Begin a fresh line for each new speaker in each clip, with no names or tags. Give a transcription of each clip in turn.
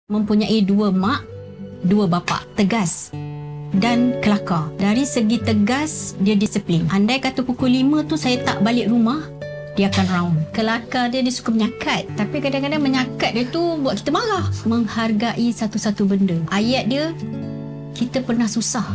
mempunyai dua mak, dua bapa, tegas dan kelakar. Dari segi tegas, dia disiplin. Andai kata pukul 5 tu saya tak balik rumah, dia akan round. Kelakar dia suka menyakat. Tapi kadang-kadang menyakat dia tu buat kita marah. Menghargai satu-satu benda. Ayat dia, kita pernah susah.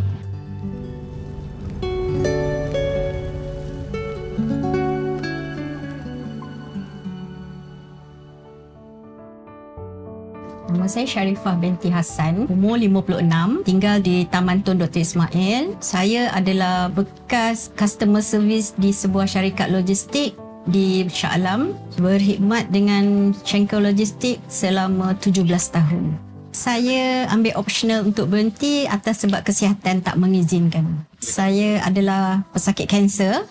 Nama saya Sharifah binti Hassan, umur 56, tinggal di Taman Tun Dr. Ismail. Saya adalah bekas customer service di sebuah syarikat logistik di Shah Alam, berkhidmat dengan Schenker Logistik selama 17 tahun. Saya ambil optional untuk berhenti atas sebab kesihatan tak mengizinkan. Saya adalah pesakit kanser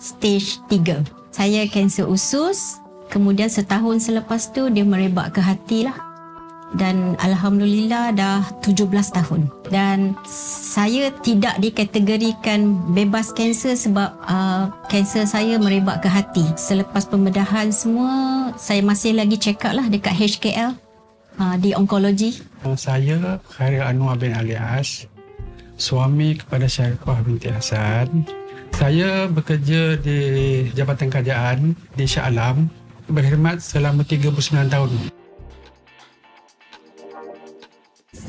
stage 3. Saya kanser usus, kemudian setahun selepas tu dia merebak ke hati lah. Dan Alhamdulillah dah 17 tahun. Dan saya tidak dikategorikan bebas kanser sebab kanser saya merebak ke hati. Selepas pembedahan semua, saya masih lagi check up lah dekat HKL di onkologi.
Saya Khairil Anwar bin Alias, suami kepada Sharifah binti Hassan. Saya bekerja di Jabatan Kerajaan di Shah Alam, berkhidmat selama 39 tahun.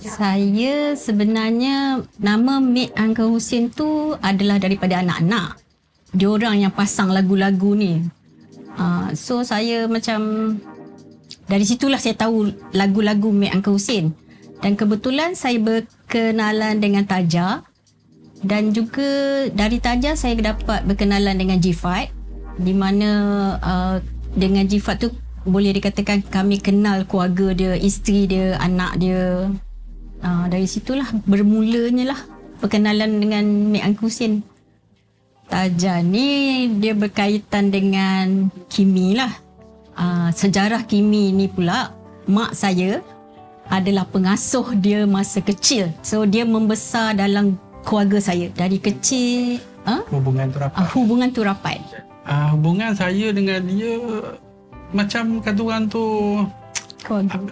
Saya sebenarnya nama Mek Uncle Hussein tu adalah daripada anak-anak. Diorang yang pasang lagu-lagu ni. So saya macam dari situlah saya tahu lagu-lagu Mek Uncle Hussein. Dan kebetulan saya berkenalan dengan Taja. Dan juga dari Taja saya dapat berkenalan dengan Jifat. Di mana dengan Jifat tu boleh dikatakan kami kenal keluarga dia, isteri dia, anak dia. Dari situlah bermulanya lah perkenalan dengan Mek Uncle Hussein. Taja ni dia berkaitan dengan Kimi lah. Sejarah Kimi ni pula, mak saya adalah pengasuh dia masa kecil. So dia membesar dalam keluarga saya. Dari kecil
Hubungan tu rapat.
Hubungan tu rapat.
Hubungan saya dengan dia macam kata orang tu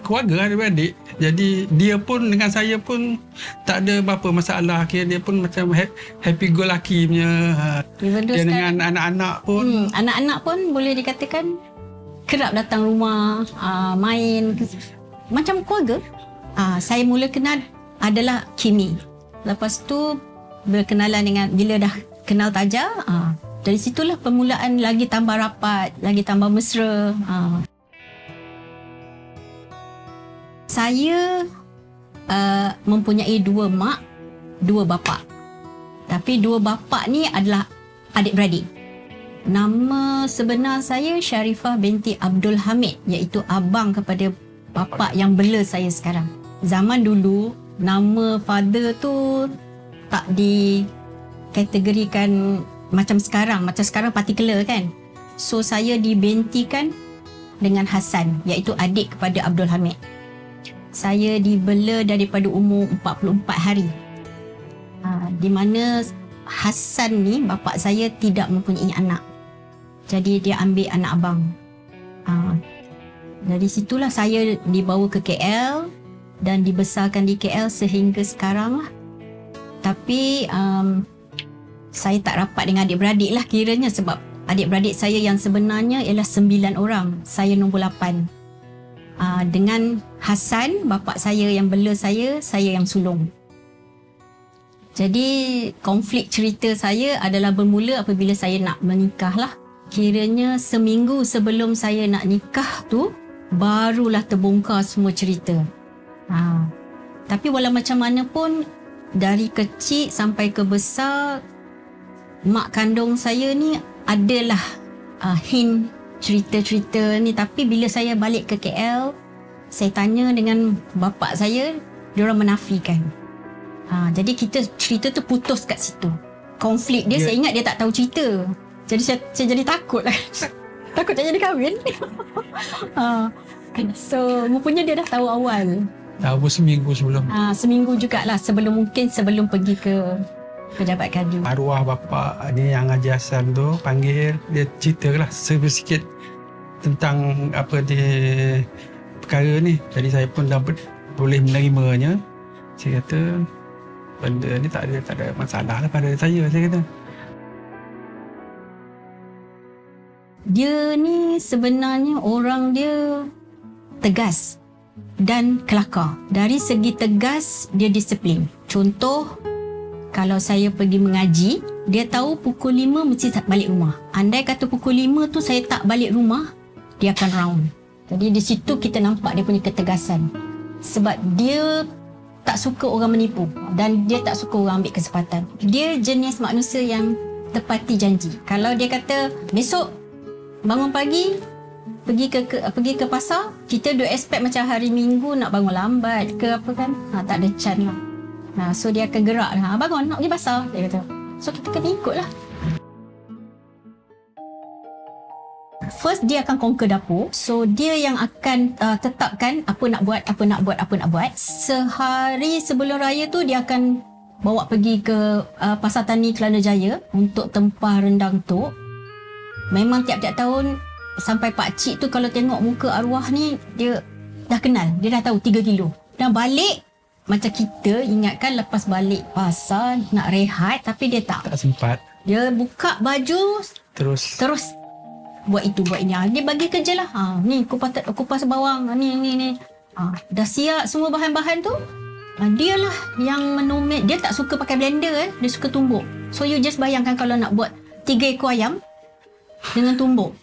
keluarga adik-beradik. Jadi dia pun dengan saya pun tak ada berapa masalah. Kira dia pun macam happy go lucky punya. Dia dengan anak-anak pun.
Anak-anak pun boleh dikatakan kerap datang rumah, main macam keluarga. Saya mula kenal adalah Kimi. Lepas tu berkenalan dengan, bila dah kenal Taja, dari situlah permulaan lagi tambah rapat, lagi tambah mesra. Saya mempunyai dua mak, dua bapa. Tapi dua bapa ni adalah adik-beradik. Nama sebenar saya Sharifah binti Abdul Hamid, iaitu abang kepada bapa yang bela saya sekarang. Zaman dulu, nama father tu tak dikategorikan macam sekarang particular kan. So saya dibentikan dengan Hassan, iaitu adik kepada Abdul Hamid. Saya dibela daripada umur 44 hari. Di mana Hassan ni, bapa saya tidak mempunyai anak. Jadi dia ambil anak abang. Dari situlah saya dibawa ke KL dan dibesarkan di KL sehingga sekarang lah. Tapi saya tak rapat dengan adik-beradik lah kiranya, sebab adik-beradik saya yang sebenarnya ialah 9 orang. Saya nombor 8. Dengan Hassan, bapa saya yang bela saya yang sulung. Jadi konflik cerita saya adalah bermula apabila saya nak menikah lah. Kiranya seminggu sebelum saya nak nikah tu, barulah terbongkar semua cerita. Tapi walau macam mana pun, dari kecil sampai ke besar, mak kandung saya ni adalah hint cerita-cerita ni. Tapi bila saya balik ke KL, saya tanya dengan bapa saya, diorang menafikan. Jadi cerita tu putus kat situ. Konflik dia, saya ingat dia tak tahu cerita. Jadi saya jadi takut lah. Takut tak jadi kahwin. So rupanya dia dah tahu awal.
Tahu seminggu sebelum.
Seminggu jugalah sebelum pergi ke pejabat kadi.
Arwah bapa ni yang Haji Hassan tu panggil, dia ceritalah sedikit tentang apa dia perkara ni. Jadi saya pun dah boleh menerimanya. Saya kata benda ni tak ada masalah lah pada saya kata.
Dia ni sebenarnya orang dia tegas dan kelakar. Dari segi tegas, dia disiplin. Contoh, kalau saya pergi mengaji, dia tahu pukul 5 mesti balik rumah. Andai kata pukul 5 tu saya tak balik rumah, dia akan round. Jadi di situ kita nampak dia punya ketegasan. Sebab dia tak suka orang menipu dan dia tak suka orang ambil kesempatan. Dia jenis manusia yang tepati janji. Kalau dia kata besok bangun pagi pergi ke pasar, kita do expect macam hari Minggu nak bangun lambat ke apa kan. Tak ada chance lah. So dia akan gerak lah. Bangun nak pergi pasar, dia kata. So kita kena ikut lah. First dia akan conquer dapur. So dia yang akan tetapkan apa nak buat. Sehari sebelum raya tu dia akan bawa pergi ke Pasar Tani Kelana Jaya untuk tempah rendang tok. Memang tiap-tiap tahun sampai pakcik tu kalau tengok muka arwah ni, dia dah kenal. Dia dah tahu 3 kilo. Dan balik macam kita ingatkan lepas balik pasar nak rehat, tapi dia tak
sempat.
Dia buka baju terus buat itu buat ini. Dia bagi kerja lah. Ni kupas bawang, ni. Dah siap semua bahan-bahan tu. Dia lah yang menomit. Dia tak suka pakai blender, dia suka tumbuk. So you just bayangkan kalau nak buat 3 ekor ayam dengan tumbuk.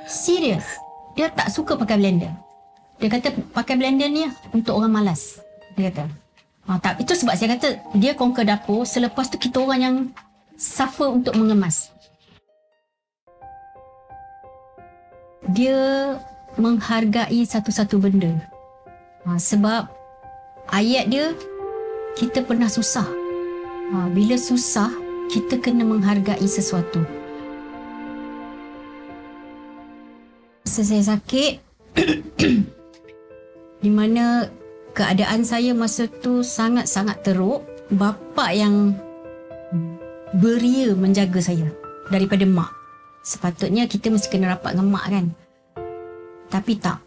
Serius. Dia tak suka pakai blender. Dia kata pakai blender ni untuk orang malas. Dia kata. Tak, itu sebab saya kata dia conquer dapur. Selepas tu kita orang yang suffer untuk mengemas. Dia menghargai satu-satu benda. Sebab ayat dia, kita pernah susah. Bila susah, kita kena menghargai sesuatu. Masa saya sakit, di mana keadaan saya masa tu sangat-sangat teruk, bapa yang beria menjaga saya daripada mak. Sepatutnya kita mesti kena rapat dengan mak kan. Tapi tak.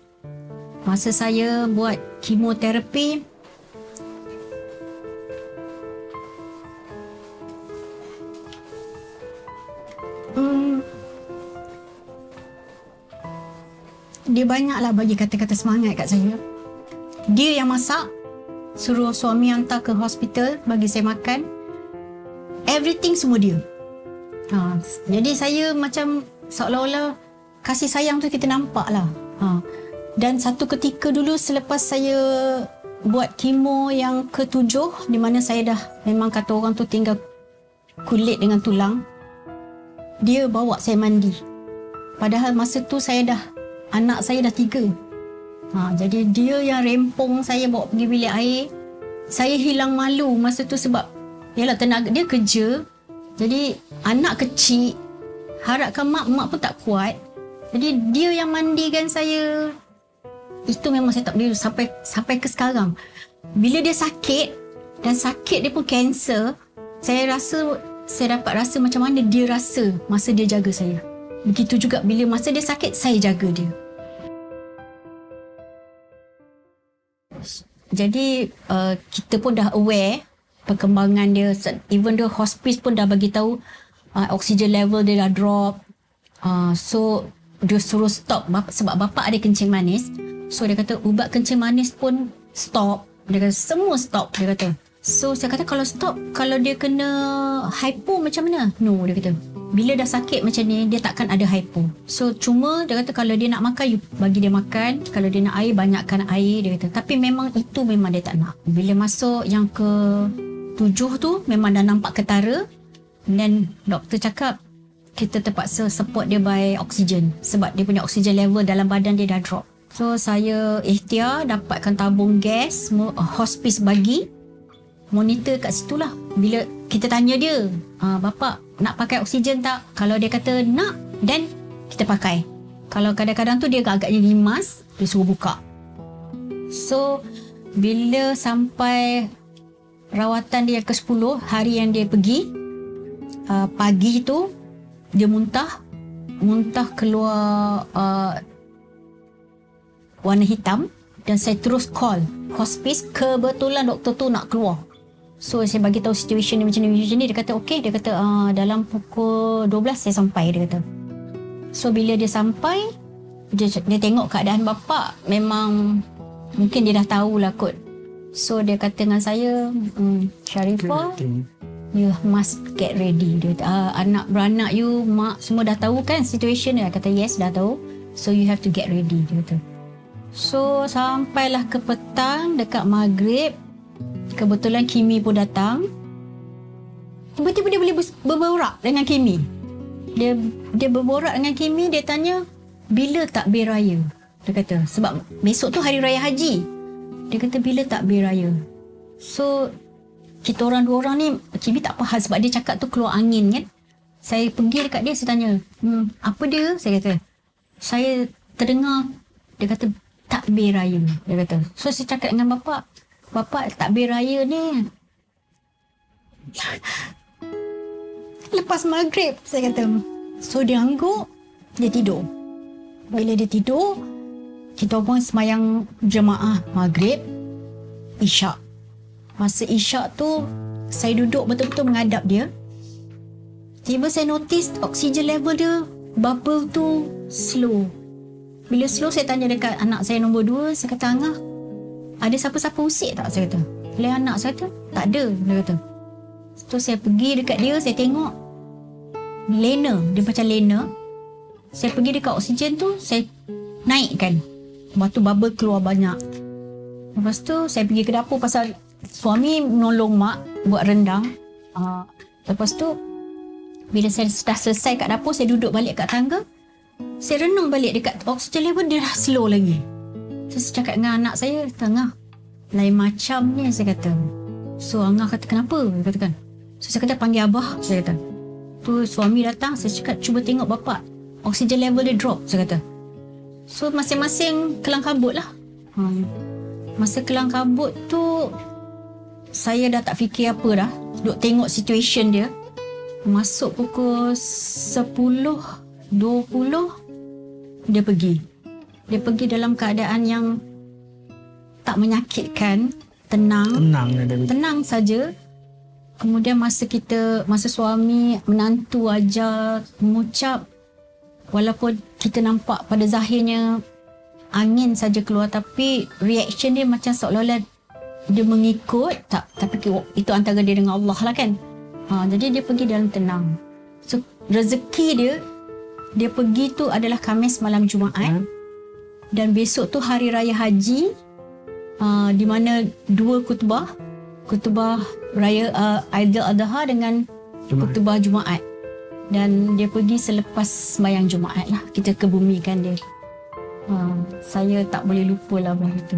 Masa saya buat kemoterapi, dia banyaklah bagi kata-kata semangat kat saya. Dia yang masak, suruh suami hantar ke hospital bagi saya makan. Everything semua dia. Jadi saya macam seolah-olah kasih sayang tu kita nampak lah. Dan satu ketika dulu selepas saya buat kemo yang ke-7, di mana saya dah memang kata orang tu tinggal kulit dengan tulang, dia bawa saya mandi. Padahal masa tu anak saya dah 3. Jadi dia yang rempong saya bawa pergi bilik air. Saya hilang malu masa tu sebab yalah tenaga dia kerja. Jadi anak kecil, harapkan mak pun tak kuat. Jadi dia yang mandikan saya. Itu memang saya tak boleh sampai ke sekarang. Bila dia sakit, dan sakit dia pun kanser, saya dapat rasa macam mana dia rasa masa dia jaga saya. Begitu juga bila masa dia sakit, saya jaga dia. Jadi kita pun dah aware perkembangan dia. Even the hospice pun dah bagi tahu oksigen level dia dah drop. So dia suruh stop sebab bapa ada kencing manis. So dia kata ubat kencing manis pun stop. Dia kata semua stop, dia kata. So saya kata kalau stop, kalau dia kena hypo macam mana? No, dia kata. Bila dah sakit macam ni, dia takkan ada hypo. So cuma dia kata kalau dia nak makan, you bagi dia makan. Kalau dia nak air, banyakkan air, dia kata. Tapi memang itu memang dia tak nak. Bila masuk yang ke-7 tu, memang dah nampak ketara. Dan doktor cakap, kita terpaksa support dia by oksigen. Sebab dia punya oksigen level dalam badan dia dah drop. So saya ikhtiar dapatkan tabung gas, hospice bagi. Monitor kat situ lah. Bila kita tanya dia, bapa nak pakai oksigen tak? Kalau dia kata nak, then kita pakai. Kalau kadang-kadang tu dia agaknya rimas, dia suruh buka. So bila sampai rawatan dia ke-10, hari yang dia pergi, pagi tu dia muntah keluar warna hitam. Dan saya terus call hospice, kebetulan doktor tu nak keluar. So saya bagi tahu situation ni macam ni. Dia kata okey, dia kata dalam pukul 12 saya sampai, dia kata. So bila dia sampai, dia tengok keadaan bapa, memang mungkin dia dah tahulah kot. So dia kata dengan saya, Sharifah, you must get ready. Dia kata, anak beranak you, mak semua dah tahu kan situation dia. Kata yes, dah tahu. So you have to get ready, dia kata. So sampailah ke petang dekat maghrib, kebetulan Kimi pun datang. Tiba-tiba dia boleh berborak dengan Kimi. Dia berborak dengan Kimi, dia tanya bila takbir raya. Dia kata sebab besok tu hari raya haji. Dia kata bila takbir raya. So kita orang dua orang ni, Kimi tak faham sebab dia cakap tu keluar angin kan. Saya pergi dekat dia, saya tanya, apa dia? Saya kata, saya terdengar, dia kata takbir raya, dia kata. So saya cakap dengan bapa takbir raya ni lepas maghrib, saya kata. So dia angguk, dia tidur. Bila dia tidur, kita pun semayang jemaah maghrib, isyak. Masa isyak tu saya duduk betul-betul menghadap dia. Tiba saya notice oksigen level dia, bubble tu slow. Bila slow, saya tanya dekat anak saya nombor 2. Saya kata, Angah, ada siapa-siapa usik tak? Saya kata. Oleh anak saya kata, tak ada, dia kata. So saya pergi dekat dia, saya tengok lena, dia macam lena. Saya pergi dekat oksigen tu, saya naikkan. Lepas tu bubble keluar banyak. Lepas tu saya pergi ke dapur pasal suami menolong mak buat rendang. Lepas tu bila saya dah selesai kat dapur, saya duduk balik kat tangga. Saya renung balik dekat oksigen level dia dah slow lagi. So, saya cakap dengan anak saya, Angah, lain macam ni, saya kata. So Angah kata, kenapa? Dia katakan. So saya kata, panggil abah, saya kata. Tu suami datang, saya cakap, cuba tengok bapa, oksigen level dia drop, saya kata. So masing-masing kelang kabut lah. Masa kelang kabut tu, saya dah tak fikir apa dah. Duduk tengok situation dia. Masuk pukul 10:20, dia pergi. Dia pergi dalam keadaan yang tak menyakitkan, tenang saja. Kemudian masa suami menantu ajar mengucap, walaupun kita nampak pada zahirnya angin saja keluar, tapi reaction dia macam seolah-olah dia mengikut, tapi itu antara dia dengan Allah lah kan. Jadi dia pergi dalam tenang. So rezeki dia pergi tu adalah Khamis malam Jumaat, dan besok tu hari raya haji, di mana 2 khutbah raya Aidil Adha dengan khutbah Jumaat. Dan dia pergi selepas sembahyang Jumaat lah, kita kebumikan dia. Saya tak boleh lupa lah begitu.